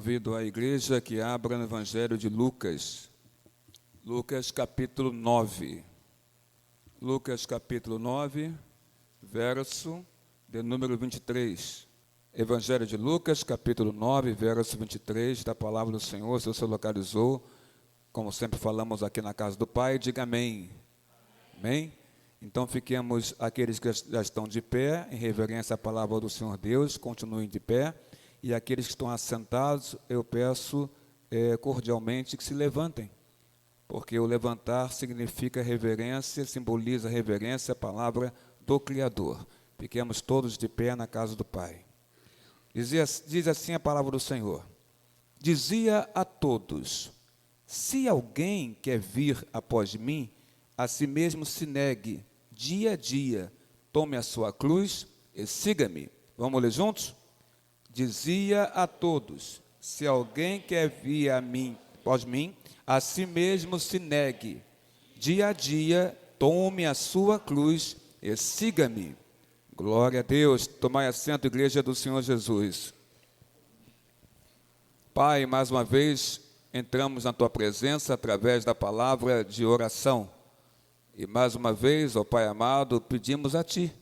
Convido a igreja que abra no Evangelho de Lucas, Lucas capítulo 9. Lucas capítulo 9, verso de número 23. Evangelho de Lucas, capítulo 9, verso 23, da palavra do Senhor. Se você localizou, como sempre falamos aqui na casa do Pai, diga amém. Amém? Então fiquemos, aqueles que já estão de pé, em reverência à palavra do Senhor Deus, continuem de pé. E aqueles que estão assentados, eu peço cordialmente que se levantem, porque o levantar significa reverência, simboliza reverência, a palavra do Criador. Fiquemos todos de pé na casa do Pai. Diz assim a palavra do Senhor: dizia a todos: se alguém quer vir após mim, a si mesmo se negue, dia a dia, tome a sua cruz e siga-me. Vamos ler juntos? Dizia a todos: se alguém quer vir após mim, a si mesmo se negue, dia a dia, tome a sua cruz e siga-me. Glória a Deus. Tomai assento, igreja do Senhor Jesus. Pai, mais uma vez entramos na Tua presença através da palavra de oração. E mais uma vez, ó Pai amado, pedimos a Ti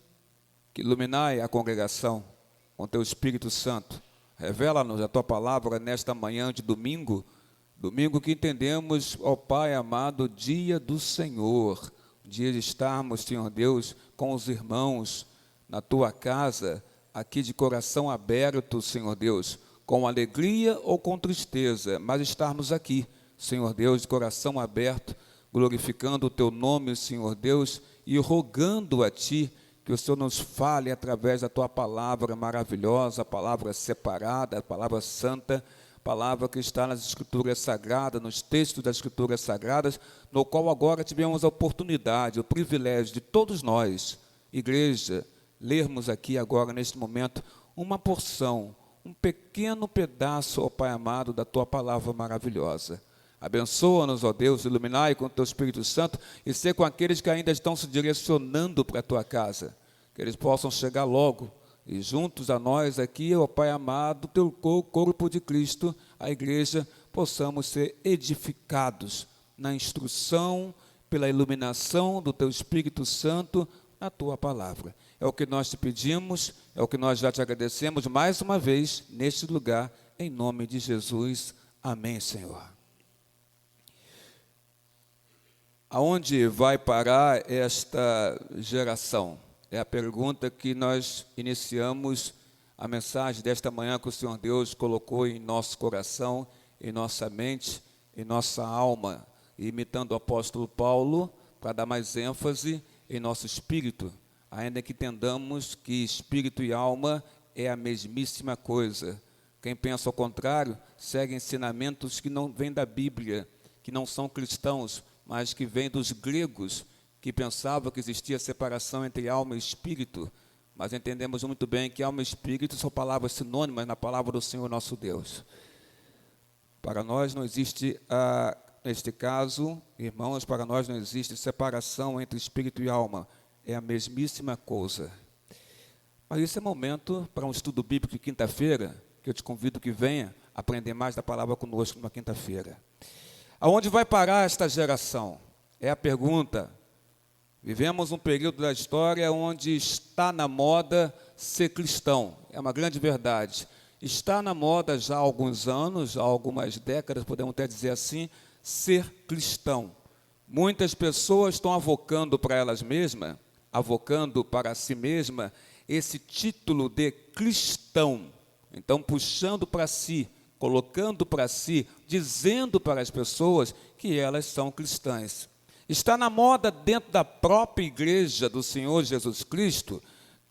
que iluminai a congregação com Teu Espírito Santo. Revela-nos a Tua palavra nesta manhã de domingo que entendemos, ó Pai amado, dia do Senhor, dia de estarmos, Senhor Deus, com os irmãos na Tua casa, aqui de coração aberto, Senhor Deus, com alegria ou com tristeza, mas estarmos aqui, Senhor Deus, de coração aberto, glorificando o Teu nome, Senhor Deus, e rogando a Ti que o Senhor nos fale através da Tua palavra maravilhosa, a palavra separada, a palavra santa, palavra que está nas Escrituras Sagradas, nos textos das Escrituras Sagradas, no qual agora tivemos a oportunidade, o privilégio de todos nós, igreja, lermos aqui agora, neste momento, uma porção, um pequeno pedaço, ó Pai amado, da Tua palavra maravilhosa. Abençoa-nos, ó Deus, iluminai com o Teu Espírito Santo e ser com aqueles que ainda estão se direcionando para a Tua casa, que eles possam chegar logo e juntos a nós aqui, ó Pai amado, Teu corpo de Cristo, a igreja, possamos ser edificados na instrução, pela iluminação do Teu Espírito Santo na Tua palavra. É o que nós te pedimos, é o que nós já te agradecemos mais uma vez neste lugar, em nome de Jesus. Amém, Senhor. Aonde vai parar esta geração? É a pergunta que nós iniciamos a mensagem desta manhã que o Senhor Deus colocou em nosso coração, em nossa mente, em nossa alma, imitando o apóstolo Paulo, para dar mais ênfase em nosso espírito, ainda que entendamos que espírito e alma é a mesmíssima coisa. Quem pensa ao contrário, segue ensinamentos que não vêm da Bíblia, que não são cristãos, mas que vêm dos gregos, que pensavam que existia separação entre alma e espírito, mas entendemos muito bem que alma e espírito são palavras sinônimas na palavra do Senhor nosso Deus. Para nós não existe, neste caso, irmãos, para nós não existe separação entre espírito e alma, é a mesmíssima coisa. Mas esse é momento para um estudo bíblico de quinta-feira, que eu te convido que venha aprender mais da palavra conosco numa quinta-feira. Aonde vai parar esta geração? É a pergunta. Vivemos um período da história onde está na moda ser cristão. É uma grande verdade. Está na moda já há alguns anos, já há algumas décadas, podemos até dizer assim, ser cristão. Muitas pessoas estão avocando para elas mesmas, avocando para si mesma, esse título de cristão. Então, puxando para si, colocando para si, dizendo para as pessoas que elas são cristãs. Está na moda dentro da própria igreja do Senhor Jesus Cristo,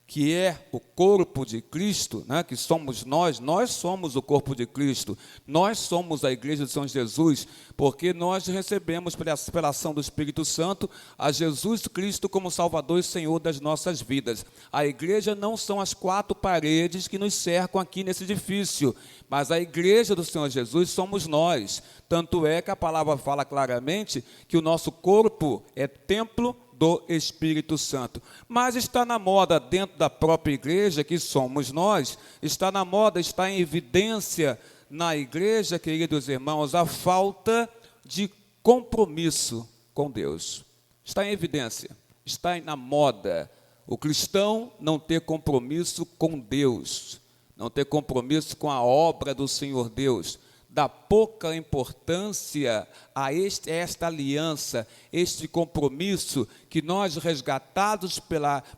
que é o corpo de Cristo, né, que somos nós somos o corpo de Cristo, nós somos a igreja de São Jesus, porque nós recebemos pela ação do Espírito Santo a Jesus Cristo como Salvador e Senhor das nossas vidas. A igreja não são as quatro paredes que nos cercam aqui nesse edifício, mas a igreja do Senhor Jesus somos nós. Tanto é que a palavra fala claramente que o nosso corpo é templo do Espírito Santo. Mas está na moda dentro da própria igreja, que somos nós, está na moda, está em evidência na igreja, queridos irmãos, a falta de compromisso com Deus. Está em evidência, está na moda. O cristão não ter compromisso com Deus, não ter compromisso com a obra do Senhor Deus, dá pouca importância a esta aliança, este compromisso que nós, resgatados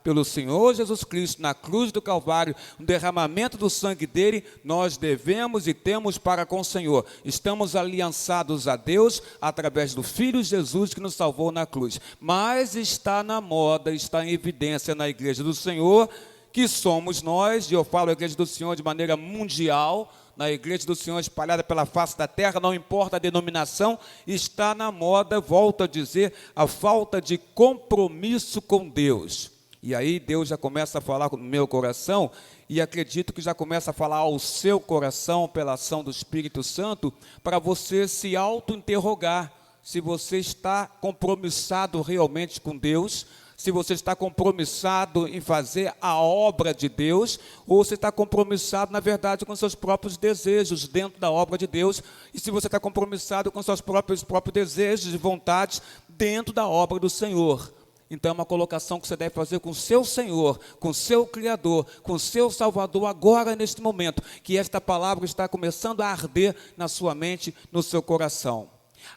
pelo Senhor Jesus Cristo na cruz do Calvário, no derramamento do sangue dele, nós devemos e temos para com o Senhor. Estamos aliançados a Deus através do Filho Jesus que nos salvou na cruz. Mas está na moda, está em evidência na igreja do Senhor, que somos nós, e eu falo a igreja do Senhor de maneira mundial, na igreja do Senhor espalhada pela face da terra, não importa a denominação, está na moda, volto a dizer, a falta de compromisso com Deus. E aí Deus já começa a falar no meu coração, e acredito que já começa a falar ao seu coração, pela ação do Espírito Santo, para você se auto-interrogar, se você está compromissado realmente com Deus, se você está compromissado em fazer a obra de Deus, ou você está compromissado, na verdade, com seus próprios desejos dentro da obra de Deus, e se você está compromissado com seus próprios desejos e vontades dentro da obra do Senhor. Então é uma colocação que você deve fazer com o seu Senhor, com o seu Criador, com o seu Salvador, agora neste momento, que esta palavra está começando a arder na sua mente, no seu coração.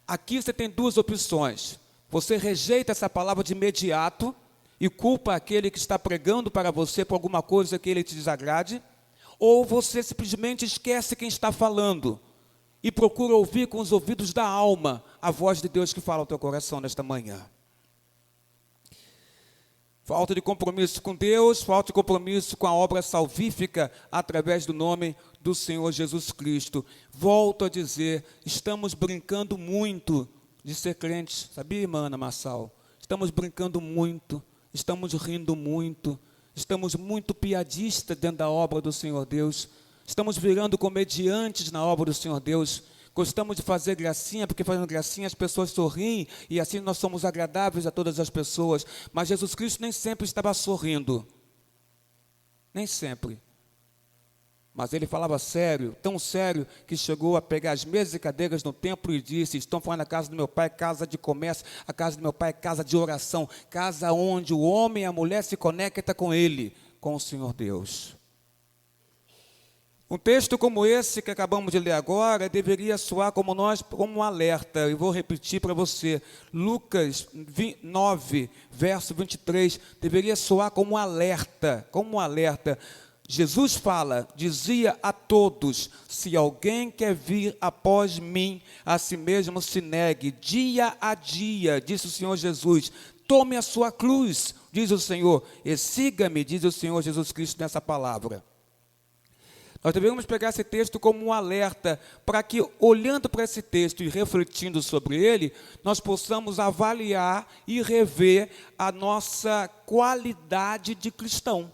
Aqui você tem duas opções. Você rejeita essa palavra de imediato e culpa aquele que está pregando para você por alguma coisa que ele te desagrade, ou você simplesmente esquece quem está falando e procura ouvir com os ouvidos da alma a voz de Deus que fala ao teu coração nesta manhã. Falta de compromisso com Deus, falta de compromisso com a obra salvífica através do nome do Senhor Jesus Cristo. Volto a dizer, estamos brincando muito de ser crentes, sabia, irmã Ana Massal? Estamos brincando muito, estamos rindo muito, estamos muito piadistas dentro da obra do Senhor Deus, estamos virando comediantes na obra do Senhor Deus, gostamos de fazer gracinha, porque fazendo gracinha as pessoas sorriem, e assim nós somos agradáveis a todas as pessoas, mas Jesus Cristo nem sempre estava sorrindo, nem sempre. Mas ele falava sério, tão sério, que chegou a pegar as mesas e cadeiras no templo e disse: estão falando a casa do meu pai, casa de comércio, a casa do meu pai, casa de oração, casa onde o homem e a mulher se conectam com ele, com o Senhor Deus. Um texto como esse que acabamos de ler agora deveria soar como um alerta. Eu vou repetir para você. Lucas 9, verso 23, deveria soar como um alerta, Jesus fala, dizia a todos: se alguém quer vir após mim, a si mesmo se negue, dia a dia, disse o Senhor Jesus, tome a sua cruz, diz o Senhor, e siga-me, diz o Senhor Jesus Cristo nessa palavra. Nós devemos pegar esse texto como um alerta, para que, olhando para esse texto e refletindo sobre ele, nós possamos avaliar e rever a nossa qualidade de cristão.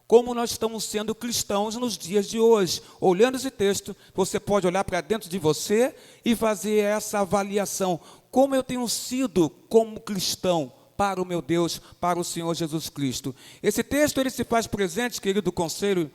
Como nós estamos sendo cristãos nos dias de hoje. Olhando esse texto, você pode olhar para dentro de você e fazer essa avaliação. Como eu tenho sido como cristão para o meu Deus, para o Senhor Jesus Cristo. Esse texto ele se faz presente, querido conselho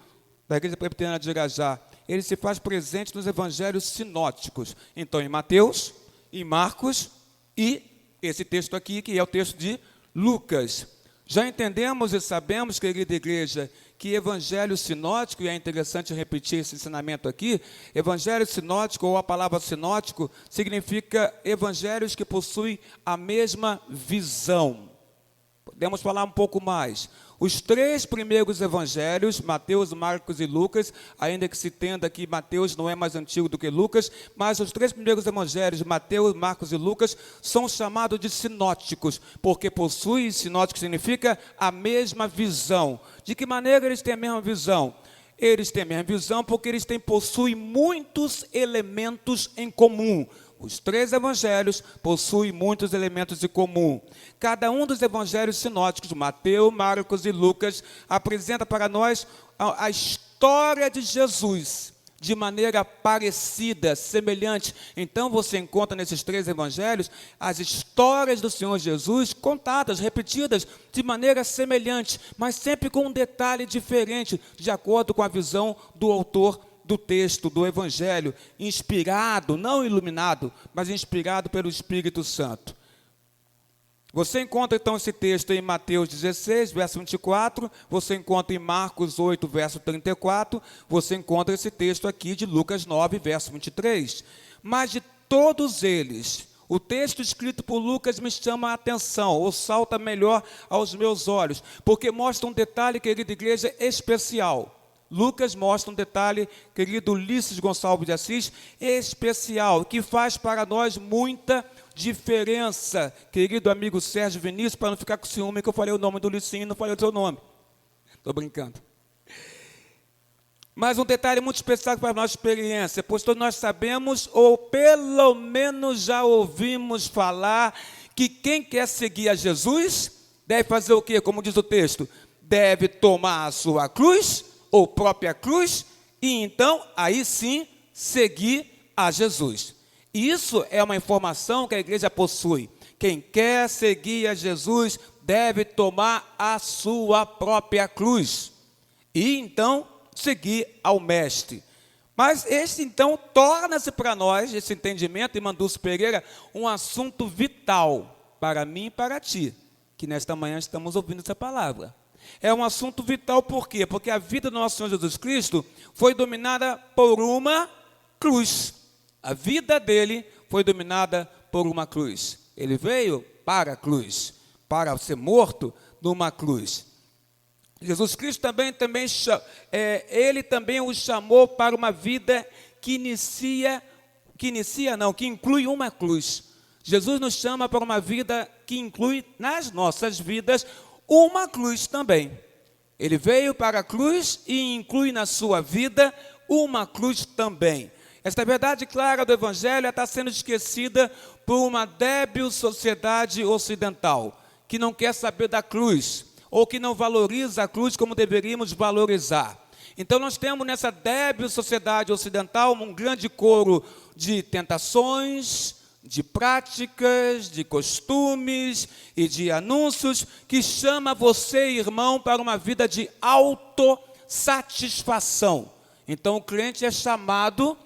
da Igreja Presbiteriana de Irajá, ele se faz presente nos evangelhos sinóticos. Então, em Mateus, em Marcos e esse texto aqui, que é o texto de Lucas. Já entendemos e sabemos, querida igreja, que evangelho sinótico, e é interessante repetir esse ensinamento aqui, evangelho sinótico, ou a palavra sinótico, significa evangelhos que possuem a mesma visão. Podemos falar um pouco mais. Os três primeiros evangelhos, Mateus, Marcos e Lucas, ainda que se entenda que Mateus não é mais antigo do que Lucas, mas os três primeiros evangelhos, Mateus, Marcos e Lucas, são chamados de sinóticos, porque possuem, sinótico significa a mesma visão. De que maneira eles têm a mesma visão? Eles têm a mesma visão porque eles possuem muitos elementos em comum. Os três evangelhos possuem muitos elementos em comum. Cada um dos evangelhos sinóticos, Mateus, Marcos e Lucas, apresenta para nós a história de Jesus de maneira parecida, semelhante. Então você encontra nesses três evangelhos as histórias do Senhor Jesus contadas, repetidas de maneira semelhante, mas sempre com um detalhe diferente, de acordo com a visão do autor do texto, do Evangelho, inspirado, não iluminado, mas inspirado pelo Espírito Santo. Você encontra então esse texto em Mateus 16, verso 24, você encontra em Marcos 8, verso 34, você encontra esse texto aqui de Lucas 9, verso 23. Mas de todos eles, o texto escrito por Lucas me chama a atenção, ou salta melhor aos meus olhos, porque mostra um detalhe, querida igreja, especial. Lucas mostra um detalhe, querido Ulisses Gonçalves de Assis, especial, que faz para nós muita diferença, querido amigo Sérgio Vinícius, para não ficar com ciúme que eu falei o nome do Licinho e não falei o seu nome. Estou brincando. Mas um detalhe muito especial para a nossa experiência, pois todos nós sabemos, ou pelo menos já ouvimos falar, que quem quer seguir a Jesus, deve fazer o quê? Como diz o texto, deve tomar a sua cruz, ou própria cruz, e então, aí sim, seguir a Jesus. Isso é uma informação que a igreja possui. Quem quer seguir a Jesus deve tomar a sua própria cruz. E então, seguir ao Mestre. Mas esse então torna-se para nós, esse entendimento, Irmã Dulce Pereira, um assunto vital para mim e para ti, que nesta manhã estamos ouvindo essa palavra. É um assunto vital por quê? Porque a vida do nosso Senhor Jesus Cristo foi dominada por uma cruz. A vida dele foi dominada por uma cruz. Ele veio para a cruz, para ser morto numa cruz. Jesus Cristo também ele também o chamou para uma vida que inclui uma cruz. Jesus nos chama para uma vida que inclui nas nossas vidas uma cruz também. Ele veio para a cruz e inclui na sua vida uma cruz também. Esta verdade clara do Evangelho está sendo esquecida por uma débil sociedade ocidental, que não quer saber da cruz, ou que não valoriza a cruz como deveríamos valorizar. Então nós temos nessa débil sociedade ocidental um grande coro de tentações, de práticas, de costumes e de anúncios que chama você, irmão, para uma vida de autossatisfação. Então o crente é chamado,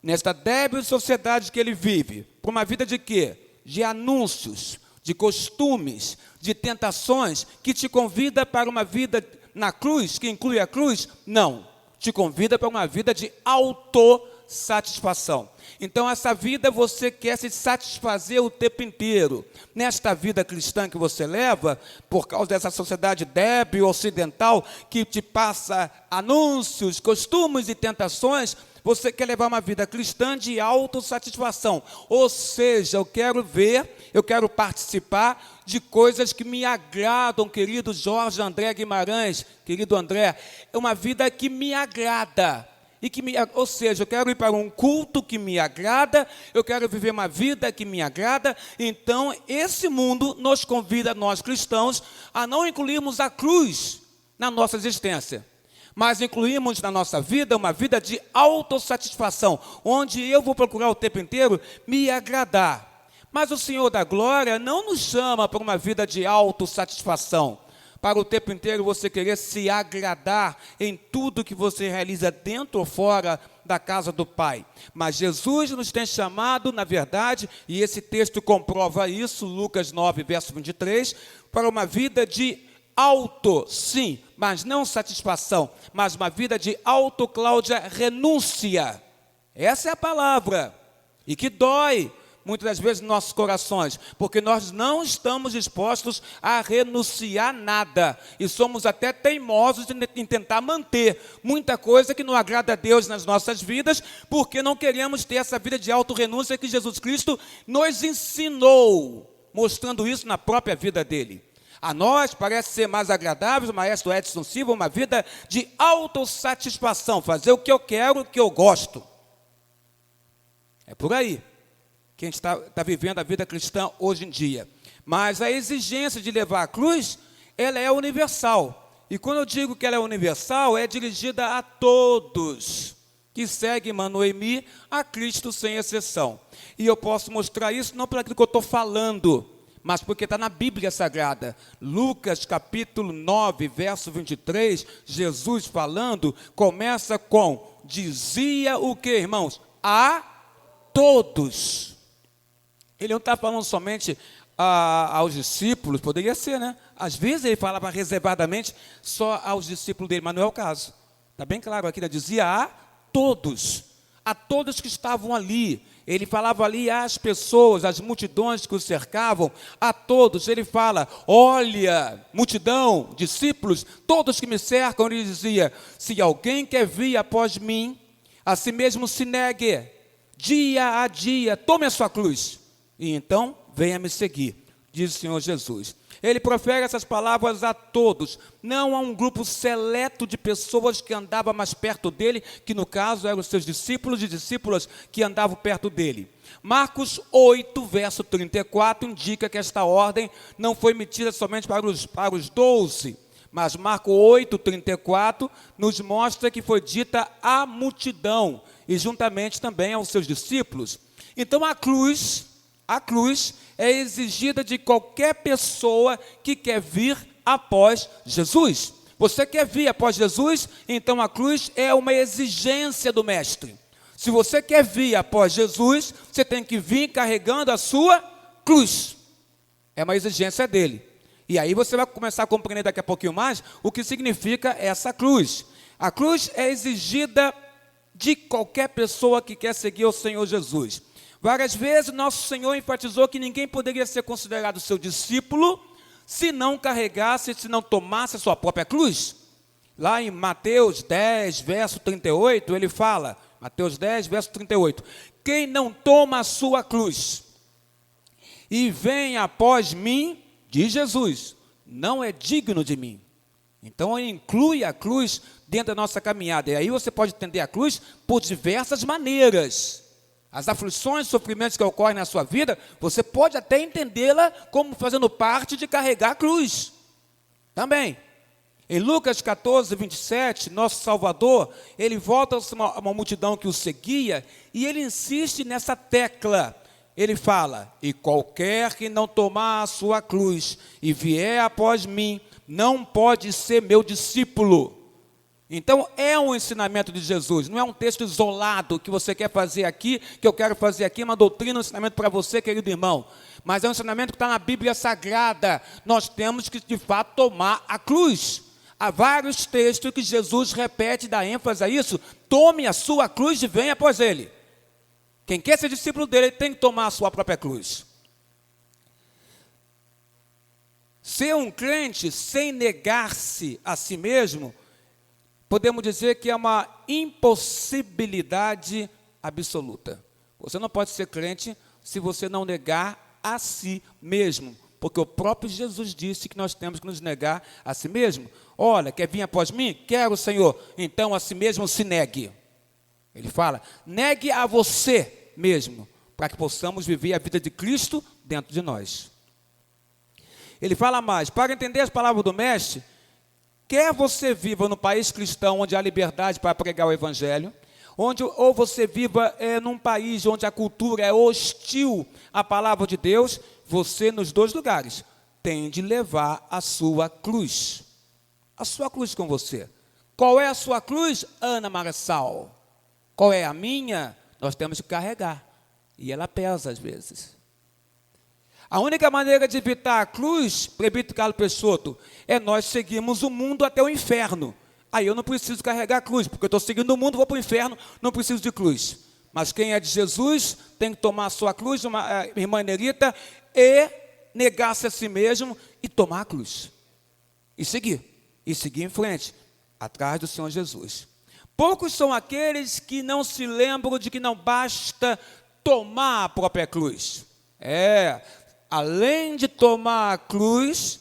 nesta débil sociedade que ele vive, para uma vida de quê? De anúncios, de costumes, de tentações, que te convida para uma vida na cruz, que inclui a cruz? Não, te convida para uma vida de autossatisfação. Então essa vida você quer se satisfazer o tempo inteiro. Nesta vida cristã que você leva, por causa dessa sociedade débil ocidental, que te passa anúncios, costumes e tentações, você quer levar uma vida cristã de autossatisfação. Ou seja, eu quero participar de coisas que me agradam, querido Jorge André Guimarães, querido André, é uma vida que me agrada. Ou seja, eu quero ir para um culto que me agrada, eu quero viver uma vida que me agrada. Então, esse mundo nos convida, nós cristãos, a não incluirmos a cruz na nossa existência, mas incluímos na nossa vida uma vida de autossatisfação, onde eu vou procurar o tempo inteiro me agradar. Mas o Senhor da Glória não nos chama para uma vida de autossatisfação, para o tempo inteiro você querer se agradar em tudo que você realiza dentro ou fora da casa do Pai. Mas Jesus nos tem chamado, na verdade, e esse texto comprova isso, Lucas 9, verso 23, para uma vida de sim, mas não satisfação, mas uma vida de Cláudia, renúncia. Essa é a palavra, e que dói muitas das vezes nos nossos corações, porque nós não estamos dispostos a renunciar nada, e somos até teimosos em tentar manter muita coisa que não agrada a Deus nas nossas vidas, porque não queremos ter essa vida de autorrenúncia que Jesus Cristo nos ensinou, mostrando isso na própria vida dele. A nós parece ser mais agradável, o maestro Edson Silva, uma vida de autossatisfação, fazer o que eu quero, o que eu gosto. É por aí que a gente está vivendo a vida cristã hoje em dia. Mas a exigência de levar a cruz, ela é universal. E quando eu digo que ela é universal, é dirigida a todos que seguem Noemi, a Cristo sem exceção. E eu posso mostrar isso não por aquilo que eu estou falando, mas porque está na Bíblia Sagrada. Lucas capítulo 9, verso 23, Jesus falando, começa com, dizia o que, irmãos? A todos. Ele não está falando somente aos discípulos, poderia ser, né? Às vezes ele falava reservadamente só aos discípulos dele, mas não é o caso. Está bem claro aqui, né? Dizia a todos que estavam ali. Ele falava ali às pessoas, às multidões que o cercavam, a todos. Ele fala, olha, multidão, discípulos, todos que me cercam. Ele dizia, se alguém quer vir após mim, a si mesmo se negue, dia a dia, tome a sua cruz, e então venha me seguir, diz o Senhor Jesus. Ele profere essas palavras a todos, não a um grupo seleto de pessoas que andava mais perto dele, que no caso eram os seus discípulos e discípulas que andavam perto dele. Marcos 8, verso 34, indica que esta ordem não foi emitida somente para os 12, mas Marcos 8, 34 nos mostra que foi dita à multidão, e juntamente também aos seus discípulos. Então a cruz é exigida de qualquer pessoa que quer vir após Jesus. Você quer vir após Jesus? Então a cruz é uma exigência do Mestre. Se você quer vir após Jesus, você tem que vir carregando a sua cruz. É uma exigência dele. E aí você vai começar a compreender daqui a pouquinho mais o que significa essa cruz. A cruz é exigida de qualquer pessoa que quer seguir o Senhor Jesus. Várias vezes nosso Senhor enfatizou que ninguém poderia ser considerado seu discípulo se não carregasse, se não tomasse a sua própria cruz. Lá em Mateus 10, verso 38, ele fala, Mateus 10, verso 38, quem não toma a sua cruz e vem após mim, diz Jesus, não é digno de mim. Então ele inclui a cruz dentro da nossa caminhada. E aí você pode entender a cruz por diversas maneiras. As aflições, sofrimentos que ocorrem na sua vida, você pode até entendê-la como fazendo parte de carregar a cruz. Também. Em Lucas 14, 27, nosso Salvador, ele volta a uma multidão que o seguia e ele insiste nessa tecla. Ele fala, e qualquer que não tomar a sua cruz e vier após mim, não pode ser meu discípulo. Então, é um ensinamento de Jesus, não é um texto isolado que você quer fazer aqui, que eu quero fazer aqui, uma doutrina, um ensinamento para você, querido irmão. Mas é um ensinamento que está na Bíblia Sagrada. Nós temos que, de fato, tomar a cruz. Há vários textos que Jesus repete e dá ênfase a isso. Tome a sua cruz e venha após ele. Quem quer ser discípulo dele tem que tomar a sua própria cruz. Ser um crente sem negar-se a si mesmo, podemos dizer que é uma impossibilidade absoluta. Você não pode ser crente se você não negar a si mesmo, porque o próprio Jesus disse que nós temos que nos negar a si mesmo. Olha, quer vir após mim? Quero, Senhor. Então a si mesmo se negue. Ele fala, negue a você mesmo, para que possamos viver a vida de Cristo dentro de nós. Ele fala mais, para entender as palavras do Mestre, quer você viva no país cristão onde há liberdade para pregar o Evangelho, ou você viva num país onde a cultura é hostil à palavra de Deus, você nos dois lugares tem de levar a sua cruz. A sua cruz com você. Qual é a sua cruz, Ana Marçal? Qual é a minha? Nós temos que carregar. E ela pesa às vezes. A única maneira de evitar a cruz, presbítero Carlos Peixoto, é nós seguirmos o mundo até o inferno. Aí eu não preciso carregar a cruz, porque eu estou seguindo o mundo, vou para o inferno, não preciso de cruz. Mas quem é de Jesus tem que tomar a sua cruz, irmã Nerita, e negar-se a si mesmo e tomar a cruz. E seguir em frente, atrás do Senhor Jesus. Poucos são aqueles que não se lembram de que não basta tomar a própria cruz. Além de tomar a cruz,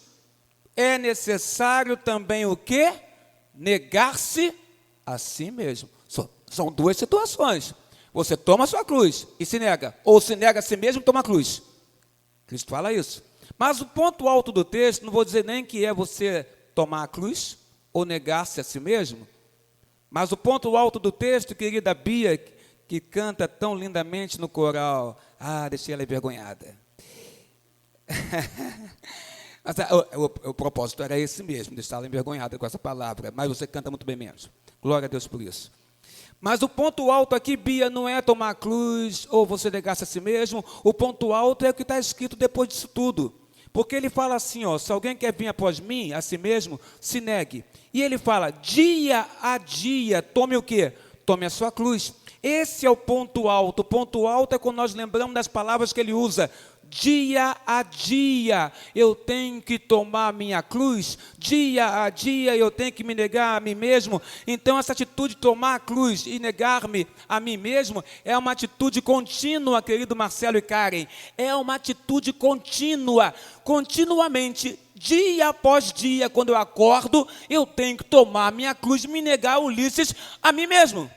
é necessário também o quê? Negar-se a si mesmo. São duas situações. Você toma a sua cruz e se nega. Ou se nega a si mesmo e toma a cruz. Cristo fala isso. Mas o ponto alto do texto, não vou dizer nem que é você tomar a cruz ou negar-se a si mesmo. Mas o ponto alto do texto, querida Bia, que canta tão lindamente no coral. Deixei ela envergonhada. Mas, o propósito era esse mesmo, deixá-la envergonhada com essa palavra, mas você canta muito bem menos. Glória a Deus por isso. Mas o ponto alto aqui, Bia, não é tomar a cruz ou você negar-se a si mesmo. O ponto alto é o que está escrito depois disso tudo. Porque ele fala assim, ó, se alguém quer vir após mim, a si mesmo, se negue. E ele fala, dia a dia, tome o quê? Tome a sua cruz. Esse é o ponto alto. O ponto alto é quando nós lembramos das palavras que ele usa. Dia a dia eu tenho que tomar minha cruz, dia a dia eu tenho que me negar a mim mesmo. Então essa atitude de tomar a cruz e negar-me a mim mesmo é uma atitude contínua, querido Marcelo e Karen. É uma atitude contínua, continuamente, dia após dia, quando eu acordo, eu tenho que tomar minha cruz e me negar, Ulisses, a mim mesmo.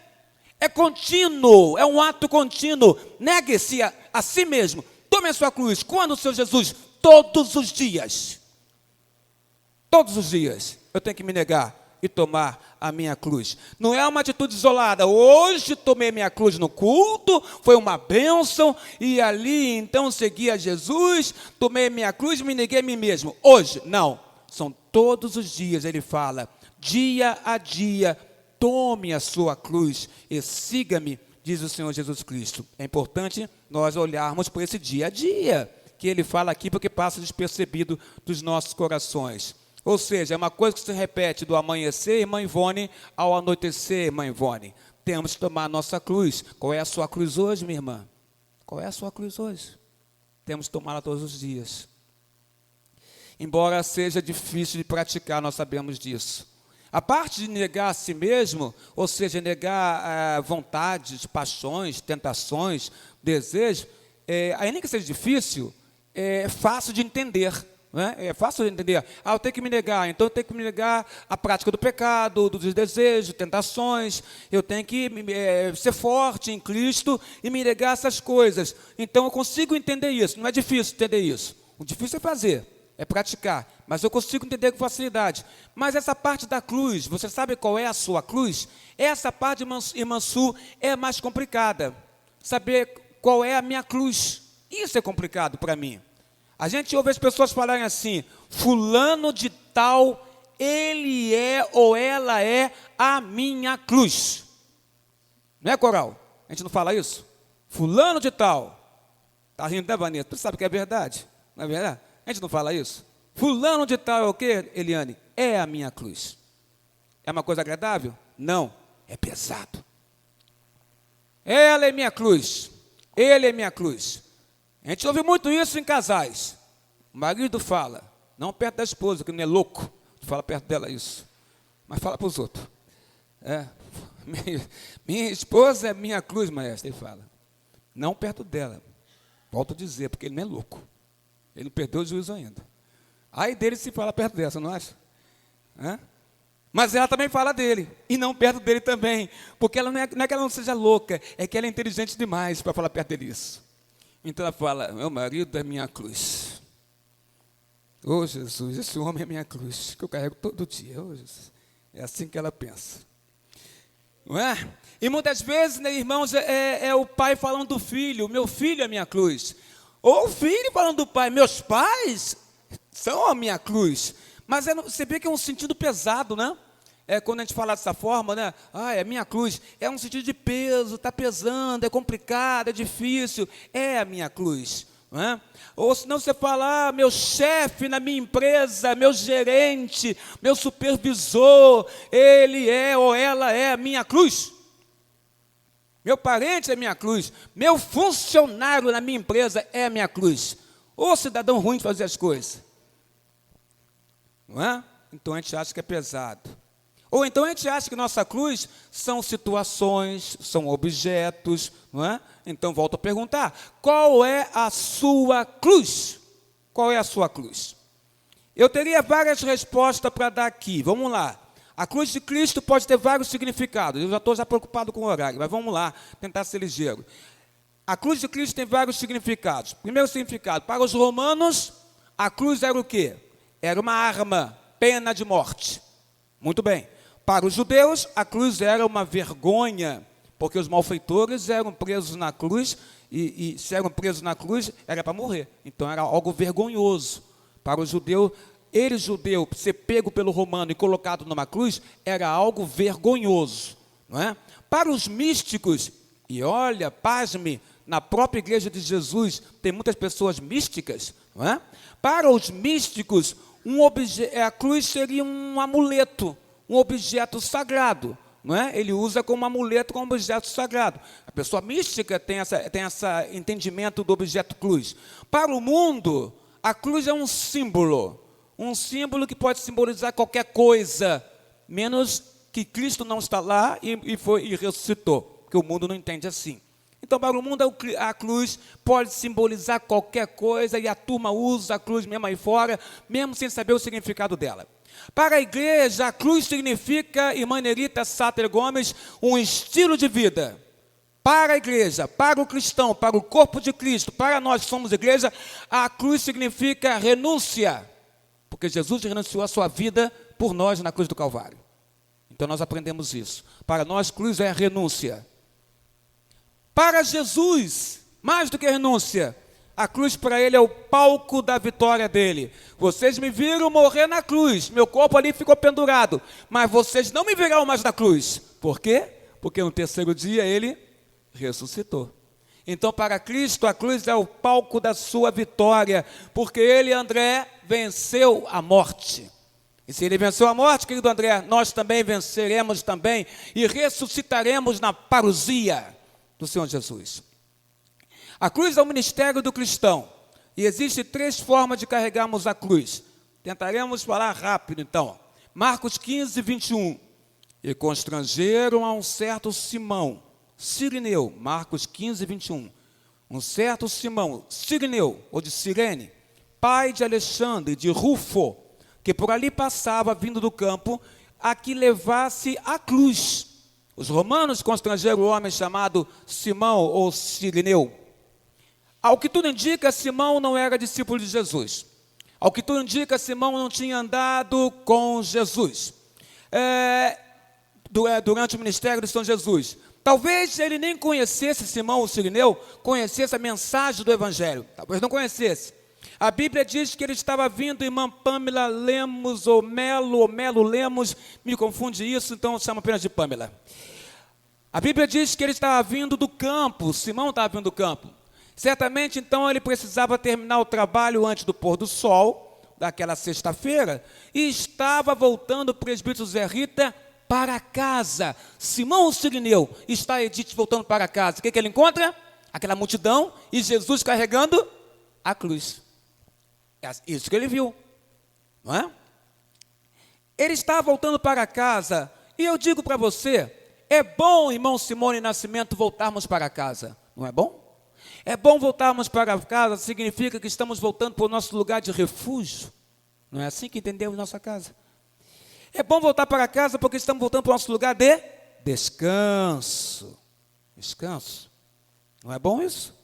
É contínuo, é um ato contínuo. Negue-se a si mesmo. Tome a sua cruz. Quando, Senhor Jesus? Todos os dias. Todos os dias eu tenho que me negar e tomar a minha cruz. Não é uma atitude isolada. Hoje tomei minha cruz no culto, foi uma bênção, e ali então segui a Jesus, tomei minha cruz e me neguei a mim mesmo. Hoje, não. São todos os dias, ele fala, dia a dia, tome a sua cruz e siga-me, diz o Senhor Jesus Cristo. É importante nós olharmos por esse dia a dia, que ele fala aqui, porque passa despercebido dos nossos corações. Ou seja, é uma coisa que se repete do amanhecer, irmã Ivone, ao anoitecer, irmã Ivone. Temos que tomar a nossa cruz. Qual é a sua cruz hoje, minha irmã? Qual é a sua cruz hoje? Temos que tomá-la todos os dias. Embora seja difícil de praticar, nós sabemos disso. A parte de negar a si mesmo, ou seja, negar vontades, paixões, tentações, desejos, ainda que seja difícil, é fácil de entender. Né? É fácil de entender. Eu tenho que me negar, então eu tenho que me negar a prática do pecado, dos desejos, tentações. Eu tenho que ser forte em Cristo e me negar essas coisas. Então eu consigo entender isso, não é difícil entender isso. O difícil é fazer. É praticar, mas eu consigo entender com facilidade. Mas essa parte da cruz, você sabe qual é a sua cruz? Essa parte, irmã Su, é mais complicada. Saber qual é a minha cruz. Isso é complicado para mim. A gente ouve as pessoas falarem assim, fulano de tal, ele é ou ela é a minha cruz. Não é, Coral? A gente não fala isso? Fulano de tal. Está rindo, né, Vanessa? Tu sabe que é verdade, não é verdade? A gente não fala isso? Fulano de tal é o quê, Eliane? É a minha cruz. É uma coisa agradável? Não, é pesado. Ela é minha cruz. Ele é minha cruz. A gente ouve muito isso em casais. O marido fala, não perto da esposa, que não é louco, fala perto dela isso. Mas fala para os outros. Minha esposa é minha cruz, maestra, ele fala. Não perto dela. Volto a dizer, porque ele não é louco. Ele não perdeu o juízo ainda. Aí dele se fala perto dessa, não acha? Mas ela também fala dele, e não perto dele também, porque ela não é que ela não seja louca, é que ela é inteligente demais para falar perto dele isso. Então ela fala, meu marido é minha cruz. Oh Jesus, esse homem é minha cruz, que eu carrego todo dia. Oh, Jesus. É assim que ela pensa. Não é? E muitas vezes, né, irmãos, é o pai falando do filho, meu filho é minha cruz. Ou o filho falando do pai, meus pais são a minha cruz. Mas você vê que é um sentido pesado, né? Quando a gente fala dessa forma, né? É minha cruz. É um sentido de peso, está pesando, é complicado, é difícil. É a minha cruz. Não é? Ou senão você fala, meu chefe na minha empresa, meu gerente, meu supervisor, ele é ou ela é a minha cruz. Meu parente é minha cruz. Meu funcionário na minha empresa é a minha cruz. Ô cidadão ruim de fazer as coisas. Não é? Então a gente acha que é pesado. Ou então a gente acha que nossa cruz são situações, são objetos. Não é? Então volto a perguntar, qual é a sua cruz? Qual é a sua cruz? Eu teria várias respostas para dar aqui. Vamos lá. A cruz de Cristo pode ter vários significados. Eu já estou preocupado com o horário, mas vamos lá, tentar ser ligeiro. A cruz de Cristo tem vários significados. Primeiro significado, para os romanos, a cruz era o quê? Era uma arma, pena de morte. Muito bem. Para os judeus, a cruz era uma vergonha, porque os malfeitores eram presos na cruz, e se eram presos na cruz, era para morrer. Então era algo vergonhoso para o judeu. Ele, judeu, ser pego pelo romano e colocado numa cruz, era algo vergonhoso, não é? Para os místicos, e olha, pasme, na própria igreja de Jesus tem muitas pessoas místicas, não é? Para os místicos, a cruz seria um amuleto, um objeto sagrado, não é? Ele usa como amuleto, como objeto sagrado. A pessoa mística tem esse entendimento do objeto cruz. Para o mundo, a cruz é um símbolo que pode simbolizar qualquer coisa, menos que Cristo não está lá e ressuscitou, porque o mundo não entende assim. Então, para o mundo, a cruz pode simbolizar qualquer coisa, e a turma usa a cruz mesmo aí fora, mesmo sem saber o significado dela. Para a igreja, a cruz significa, irmã Nerita Sáter Gomes, um estilo de vida. Para a igreja, para o cristão, para o corpo de Cristo, para nós que somos igreja, a cruz significa renúncia, porque Jesus renunciou a sua vida por nós na cruz do Calvário. Então nós aprendemos isso. Para nós, cruz é renúncia. Para Jesus, mais do que renúncia, a cruz para ele é o palco da vitória dele. Vocês me viram morrer na cruz, meu corpo ali ficou pendurado, mas vocês não me verão mais na cruz. Por quê? Porque no terceiro dia ele ressuscitou. Então, para Cristo, a cruz é o palco da sua vitória, porque ele, André, venceu a morte. E se ele venceu a morte, querido André, nós também venceremos também e ressuscitaremos na parousia do Senhor Jesus. A cruz é o ministério do cristão, e existem 3 formas de carregarmos a cruz. Tentaremos falar rápido, então. Marcos 15, 21. E constrangeram a um certo Simão, Cirineu, Marcos 15, 21. Um certo Simão, Cirineu, ou de Cirene, pai de Alexandre, de Rufo, que por ali passava, vindo do campo, a que levasse a cruz. Os romanos constrangeram o homem chamado Simão ou Cirineu. Ao que tudo indica, Simão não era discípulo de Jesus. Ao que tudo indica, Simão não tinha andado com Jesus durante o ministério de São Jesus. Talvez ele nem conhecesse, Simão ou Cirineu, conhecesse a mensagem do Evangelho. Talvez não conhecesse. A Bíblia diz que ele estava vindo, irmã Pâmela Lemos, ou Melo Lemos, me confunde isso, então eu chamo apenas de Pâmela. A Bíblia diz que ele estava vindo do campo, Simão estava vindo do campo. Certamente, então, ele precisava terminar o trabalho antes do pôr do sol, daquela sexta-feira, e estava voltando o presbítero Zé Rita para casa. Simão Cirineu está Edith voltando para casa. O que ele encontra? Aquela multidão e Jesus carregando a cruz. É isso que ele viu, não é? Ele está voltando para casa, e eu digo para você, é bom, irmão Simone Nascimento, voltarmos para casa, não é bom? É bom voltarmos para casa, significa que estamos voltando para o nosso lugar de refúgio, não é assim que entendemos nossa casa? É bom voltar para casa porque estamos voltando para o nosso lugar de descanso, não é bom isso?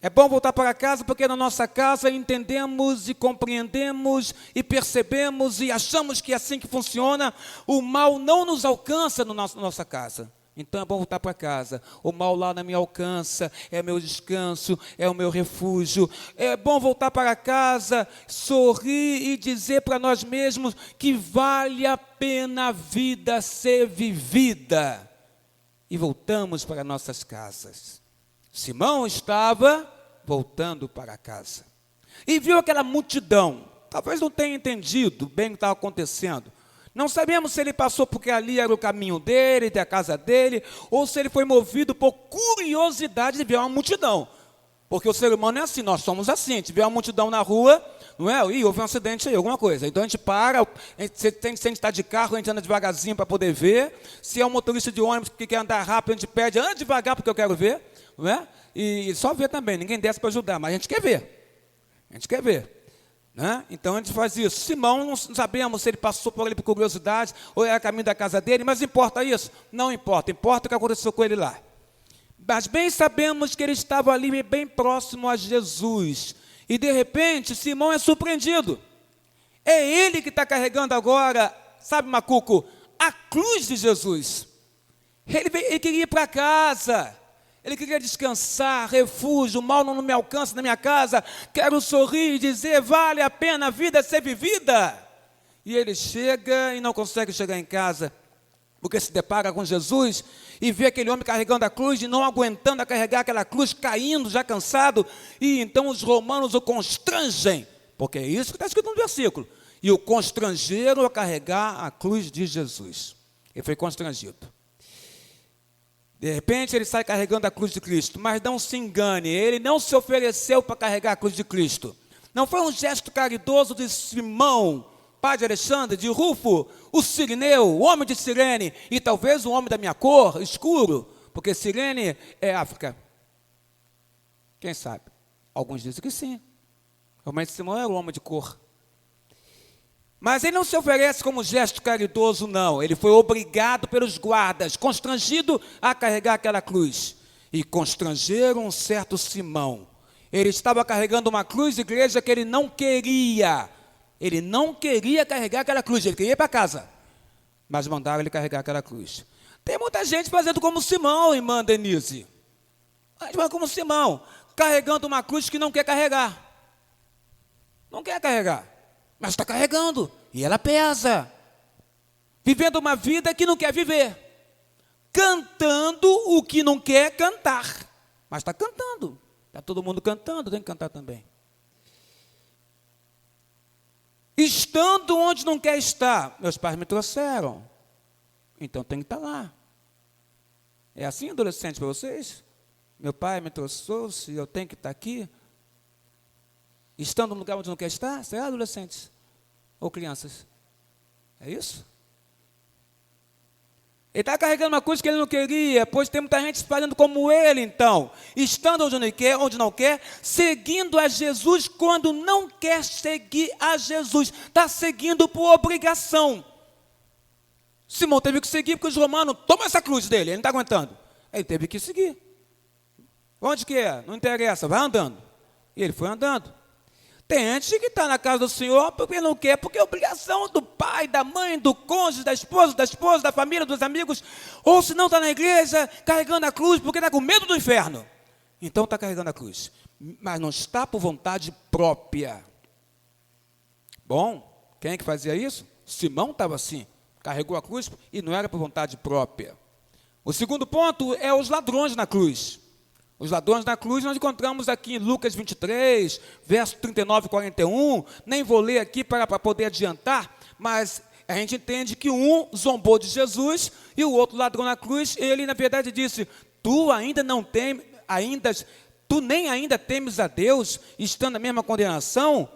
É bom voltar para casa porque na nossa casa entendemos e compreendemos e percebemos e achamos que é assim que funciona, o mal não nos alcança na nossa casa. Então é bom voltar para casa. O mal lá não me alcança, é meu descanso, é o meu refúgio. É bom voltar para casa, sorrir e dizer para nós mesmos que vale a pena a vida ser vivida. E voltamos para nossas casas. Simão estava voltando para casa e viu aquela multidão. Talvez não tenha entendido bem o que estava acontecendo. Não sabemos se ele passou porque ali era o caminho dele, da casa dele, ou se ele foi movido por curiosidade de ver uma multidão. Porque o ser humano é assim, nós somos assim, a gente vê uma multidão na rua, não é? Ih, houve um acidente aí, alguma coisa. Então a gente para, se a gente está de carro, a gente anda devagarzinho para poder ver. Se é um motorista de ônibus que quer andar rápido, a gente pede, anda devagar porque eu quero ver, não é? E só ver também, ninguém desce para ajudar, mas a gente quer ver. Né? Então a gente faz isso. Simão, não sabemos se ele passou por ali por curiosidade ou era caminho da casa dele, mas importa isso? Não importa, importa o que aconteceu com ele lá. Mas bem sabemos que ele estava ali bem próximo a Jesus. E de repente, Simão é surpreendido. É ele que está carregando agora, sabe, Macuco, a cruz de Jesus. Ele queria ir para casa. Ele queria descansar, refúgio, o mal não me alcança na minha casa. Quero sorrir e dizer, vale a pena a vida ser vivida. E ele chega e não consegue chegar em casa, porque se depara com Jesus e vê aquele homem carregando a cruz e não aguentando a carregar aquela cruz, caindo, já cansado. E então os romanos o constrangem, porque é isso que está escrito no versículo. E o constrangeram a carregar a cruz de Jesus. Ele foi constrangido. De repente ele sai carregando a cruz de Cristo, mas não se engane, ele não se ofereceu para carregar a cruz de Cristo. Não foi um gesto caridoso de Simão, pai de Alexandre, de Rufo, o sirineu, o homem de Cirene, e talvez o homem da minha cor, escuro, porque Cirene é África. Quem sabe? Alguns dizem que sim. Realmente Simão era o homem de cor. Mas ele não se oferece como gesto caridoso, não. Ele foi obrigado pelos guardas, constrangido a carregar aquela cruz. E constrangeram um certo Simão. Ele estava carregando uma cruz, igreja, que ele não queria. Ele não queria carregar aquela cruz, ele queria ir para casa. Mas mandaram ele carregar aquela cruz. Tem muita gente fazendo como Simão, irmã Denise. Como Simão, carregando uma cruz que não quer carregar. Não quer carregar. Mas está carregando, e ela pesa. Vivendo uma vida que não quer viver. Cantando o que não quer cantar. Mas está cantando. Está todo mundo cantando, tem que cantar também. Estando onde não quer estar. Meus pais me trouxeram. Então tem que estar lá. É assim, adolescente, para vocês? Meu pai me trouxe, eu tenho que estar aqui. Estando no lugar onde não quer estar? Será, adolescentes? Ou crianças? É isso? Ele está carregando uma coisa que ele não queria, pois tem muita gente fazendo como ele, então. Estando onde não quer, seguindo a Jesus quando não quer seguir a Jesus. Está seguindo por obrigação. Simão teve que seguir, porque os romanos, toma essa cruz dele, ele não está aguentando. Ele teve que seguir. Onde que é? Não interessa, vai andando. E ele foi andando. Tem gente que está na casa do Senhor porque não quer, porque é obrigação do pai, da mãe, do cônjuge, da esposa, da família, dos amigos. Ou se não está na igreja, carregando a cruz porque está com medo do inferno. Então está carregando a cruz. Mas não está por vontade própria. Bom, quem é que fazia isso? Simão estava assim, carregou a cruz e não era por vontade própria. O segundo ponto é os ladrões na cruz. Os ladrões na cruz nós encontramos aqui em Lucas 23, verso 39 e 41. Nem vou ler aqui para poder adiantar, mas a gente entende que um zombou de Jesus e o outro ladrão na cruz, ele na verdade disse, tu nem ainda temes a Deus, estando na mesma condenação?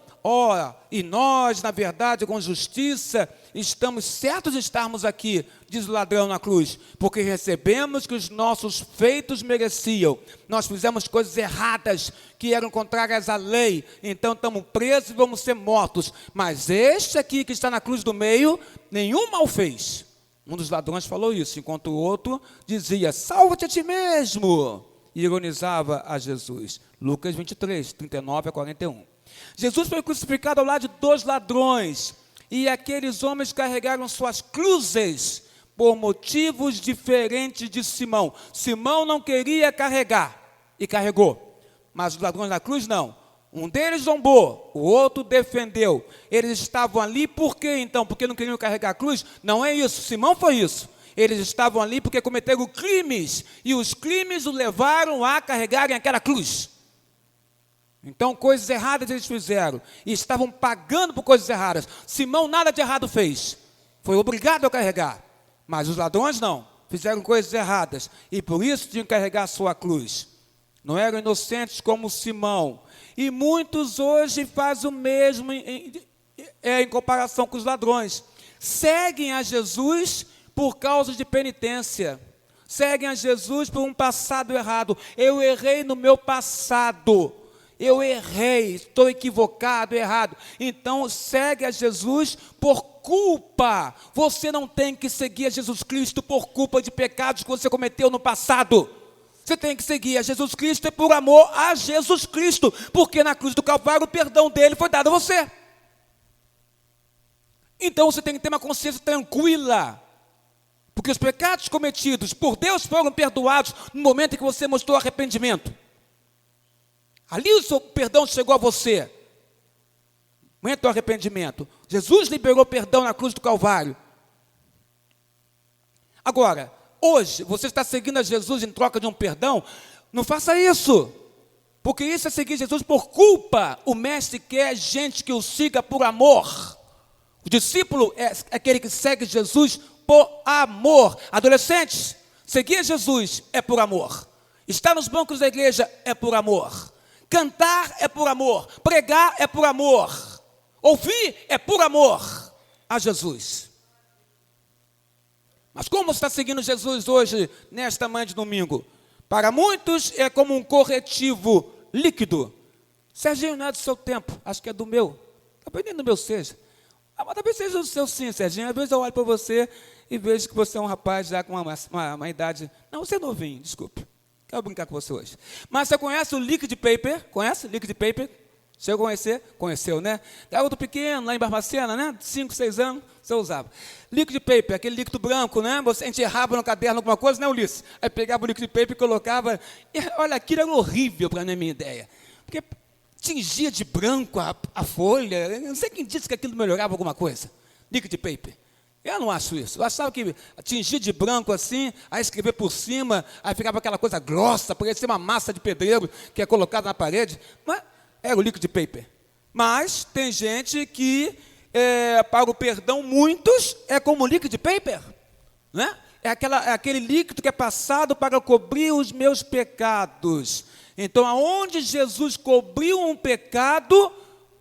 E nós, na verdade, com justiça, estamos certos de estarmos aqui, diz o ladrão na cruz, porque recebemos que os nossos feitos mereciam. Nós fizemos coisas erradas, que eram contrárias à lei, então estamos presos e vamos ser mortos. Mas este aqui que está na cruz do meio, nenhum mal fez. Um dos ladrões falou isso, enquanto o outro dizia, salva-te a ti mesmo, e ironizava a Jesus. Lucas 23, 39 a 41. Jesus foi crucificado ao lado de dois ladrões, e aqueles homens carregaram suas cruzes por motivos diferentes de Simão. Simão não queria carregar, e carregou, mas os ladrões da cruz não. Um deles zombou, o outro defendeu. Eles estavam ali por quê então? Porque não queriam carregar a cruz? Não é isso, Simão foi isso. Eles estavam ali porque cometeram crimes, e os crimes o levaram a carregarem aquela cruz. Então, coisas erradas eles fizeram, e estavam pagando por coisas erradas. Simão nada de errado fez, foi obrigado a carregar, mas os ladrões não, fizeram coisas erradas, e por isso tinham que carregar a sua cruz. Não eram inocentes como Simão, e muitos hoje fazem o mesmo em comparação com os ladrões. Seguem a Jesus por causa de penitência, seguem a Jesus por um passado errado. Eu errei no meu passado, eu errei, estou equivocado, errado. Então segue a Jesus por culpa. Você não tem que seguir a Jesus Cristo por culpa de pecados que você cometeu no passado. Você tem que seguir a Jesus Cristo por amor a Jesus Cristo, porque na cruz do Calvário o perdão dele foi dado a você. Então você tem que ter uma consciência tranquila, Porque os pecados cometidos por Deus foram perdoados no momento em que você mostrou arrependimento. Ali o seu perdão chegou a você. Momento do arrependimento. Jesus liberou perdão na cruz do Calvário. Agora, hoje, você está seguindo a Jesus em troca de um perdão? Não faça isso. Porque isso é seguir Jesus por culpa. O mestre quer gente que o siga por amor. O discípulo é aquele que segue Jesus por amor. Adolescentes, seguir Jesus é por amor. Estar nos bancos da igreja é por amor. Cantar é por amor. Pregar é por amor. Ouvir é por amor a Jesus. Mas como você está seguindo Jesus hoje, nesta manhã de domingo? Para muitos é como um corretivo líquido. Serginho, não é do seu tempo, acho que é do meu. Talvez nem do meu seja. Mas talvez seja do seu sim, Serginho. Às vezes eu olho para você e vejo que você é um rapaz já com uma idade... Não, você é novinho, desculpe. Quero brincar com você hoje. Mas você conhece o liquid paper? Conhece o liquid paper? Chegou a conhecer? Conheceu, né? Garoto pequeno, lá em Barbacena, né? 5, 6 anos, você usava. Liquid paper, aquele líquido branco, né? A gente errava no caderno alguma coisa, né, Ulisses? Aí pegava o liquid paper e colocava... E, olha, aquilo era horrível para a minha ideia. Porque tingia de branco a folha. Eu não sei quem disse que aquilo melhorava alguma coisa. Liquid paper. Eu não acho isso. Eu achava que tingir de branco assim, aí escrever por cima, aí ficava aquela coisa grossa, parecia uma massa de pedreiro que é colocada na parede. Mas era o liquid paper. Mas tem gente que, para o perdão, muitos é como liquid paper. Né? É aquele líquido que é passado para cobrir os meus pecados. Então, aonde Jesus cobriu um pecado,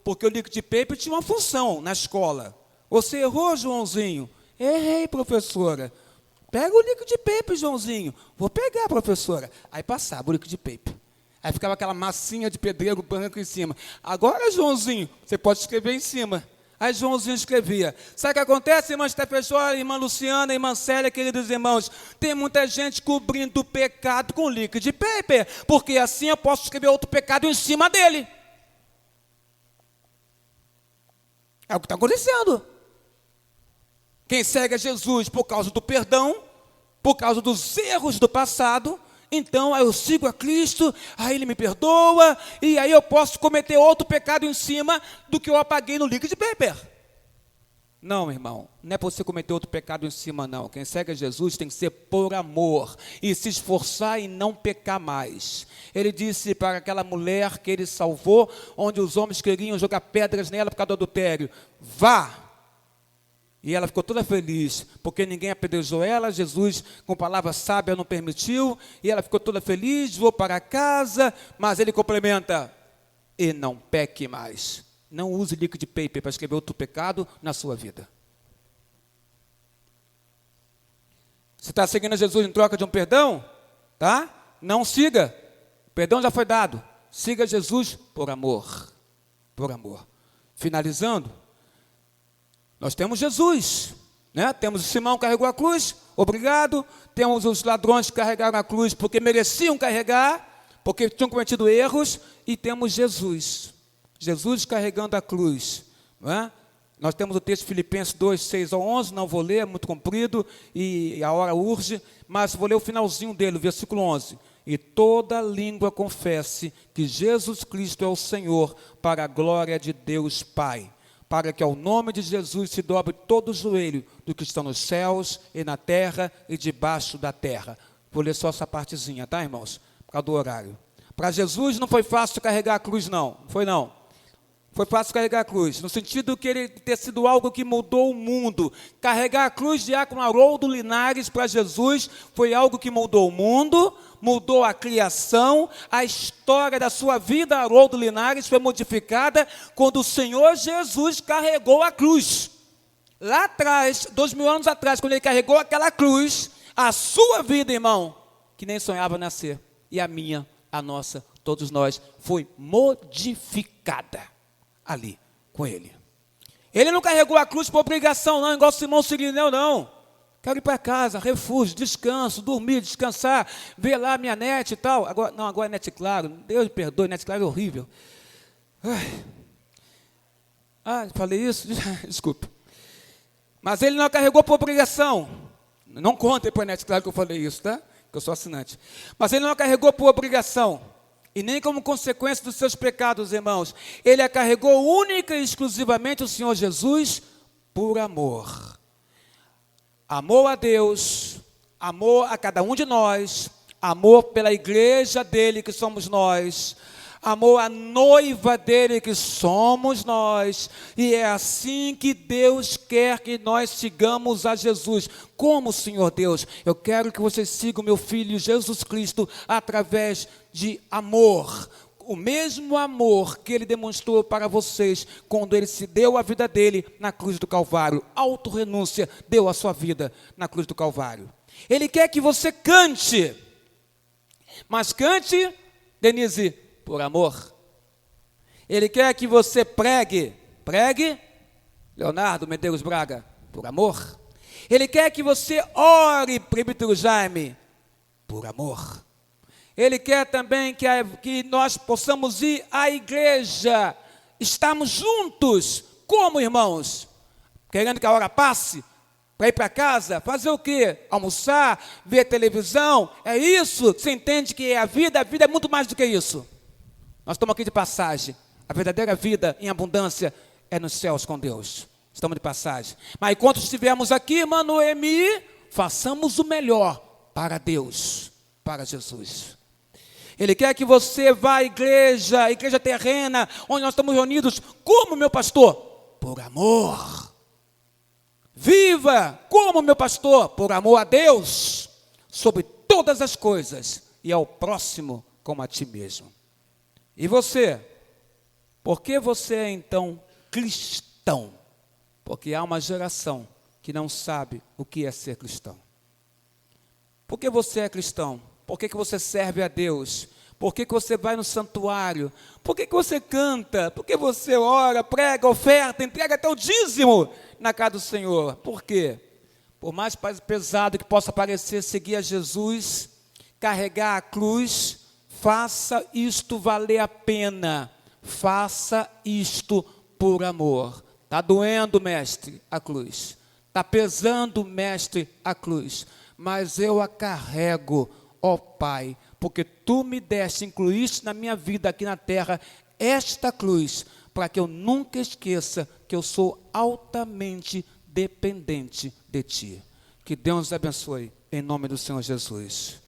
porque o liquid paper tinha uma função na escola. Você errou, Joãozinho? Errei, professora. Pega o liquid paper, Joãozinho. Vou pegar, professora. Aí passava o liquid paper. Aí ficava aquela massinha de pedreiro branco em cima. Agora, Joãozinho, você pode escrever em cima. Aí Joãozinho escrevia. Sabe o que acontece, irmã Stefessora, irmã Luciana, irmã Célia, queridos irmãos? Tem muita gente cobrindo o pecado com liquid paper, porque assim eu posso escrever outro pecado em cima dele. É o que está acontecendo. Quem segue a Jesus por causa do perdão, por causa dos erros do passado, então eu sigo a Cristo, aí Ele me perdoa, e aí eu posso cometer outro pecado em cima do que eu apaguei no liquid paper. Não, irmão, não é para você cometer outro pecado em cima, não. Quem segue a Jesus tem que ser por amor e se esforçar em não pecar mais. Ele disse para aquela mulher que Ele salvou, onde os homens queriam jogar pedras nela por causa do adultério: vá. E ela ficou toda feliz, porque ninguém apedrejou ela, Jesus com palavra sábia não permitiu, e ela ficou toda feliz, vou para casa, mas ele complementa: e não peque mais. Não use liquid paper para escrever outro pecado na sua vida. Você está seguindo Jesus em troca de um perdão? Tá? Não siga. O perdão já foi dado. Siga Jesus por amor. Por amor. Finalizando, nós temos Jesus, né? Temos o Simão que carregou a cruz, obrigado. Temos os ladrões que carregaram a cruz porque mereciam carregar, porque tinham cometido erros. E temos Jesus, Jesus carregando a cruz, não é? Nós temos o texto de Filipenses 2, 6 ao 11, não vou ler, é muito comprido e a hora urge, mas vou ler o finalzinho dele, o versículo 11. E toda língua confesse que Jesus Cristo é o Senhor, para a glória de Deus Pai. Para que ao nome de Jesus se dobre todo o joelho do que estão nos céus e na terra e debaixo da terra. Vou ler só essa partezinha, tá, irmãos? Por causa do horário. Para Jesus não foi fácil carregar a cruz, não. Foi não. Foi fácil carregar a cruz, no sentido que ele ter sido algo que mudou o mundo. Carregar a cruz de Diácono Haroldo Linares para Jesus foi algo que mudou o mundo, mudou a criação, a história da sua vida. Haroldo Linares foi modificada quando o Senhor Jesus carregou a cruz. Lá atrás, 2000 anos atrás, quando ele carregou aquela cruz, a sua vida, irmão, que nem sonhava nascer, e a minha, a nossa, todos nós, foi modificada ali, com ele. Ele não carregou a cruz por obrigação, não, igual Simão Sirineu, não. Quero ir para casa, refúgio, descanso, dormir, descansar, ver lá minha net e tal. Agora, não, agora é net claro. Deus me perdoe, net claro é horrível. Falei isso? Desculpe. Mas ele não carregou por obrigação. Não contem para a net, claro que eu falei isso, tá? Que eu sou assinante. Mas ele não a carregou por obrigação, e nem como consequência dos seus pecados, irmãos. Ele a carregou única e exclusivamente o Senhor Jesus por amor. Amor a Deus, amor a cada um de nós, amor pela igreja dele que somos nós, amor à noiva dele que somos nós, e é assim que Deus quer que nós sigamos a Jesus. Como, Senhor Deus? Eu quero que você siga o meu Filho Jesus Cristo através de amor, o mesmo amor que ele demonstrou para vocês quando ele se deu a vida dele na cruz do Calvário, autorrenúncia, deu a sua vida na cruz do Calvário. Ele quer que você cante, mas cante, Denise, por amor. Ele quer que você pregue, Leonardo Medeiros Braga, por amor. Ele quer que você ore, presbítero Jaime, por amor. Ele quer também que nós possamos ir à igreja, estarmos juntos, como irmãos, querendo que a hora passe, para ir para casa, fazer o quê? Almoçar, ver televisão, é isso? Você entende que a vida é muito mais do que isso. Nós estamos aqui de passagem, a verdadeira vida em abundância é nos céus com Deus, estamos de passagem. Mas enquanto estivermos aqui, Noemi, façamos o melhor para Deus, para Jesus. Ele quer que você vá à igreja terrena, onde nós estamos reunidos, como meu pastor? Por amor. Viva como meu pastor, por amor a Deus, sobre todas as coisas, e ao próximo como a ti mesmo. E você? Por que você é então cristão? Porque há uma geração que não sabe o que é ser cristão. Por que você é cristão? Por que você serve a Deus? Por que você vai no santuário? Por que você canta? Por que você ora, prega, oferta, entrega até o dízimo na casa do Senhor? Por quê? Por mais pesado que possa parecer seguir a Jesus, carregar a cruz, faça isto valer a pena. Faça isto por amor. Está doendo, mestre, a cruz. Está pesando, mestre, a cruz. Mas eu a carrego, ó Pai, porque tu me deste, incluíste na minha vida aqui na terra, esta cruz, para que eu nunca esqueça que eu sou altamente dependente de ti. Que Deus nos abençoe, em nome do Senhor Jesus.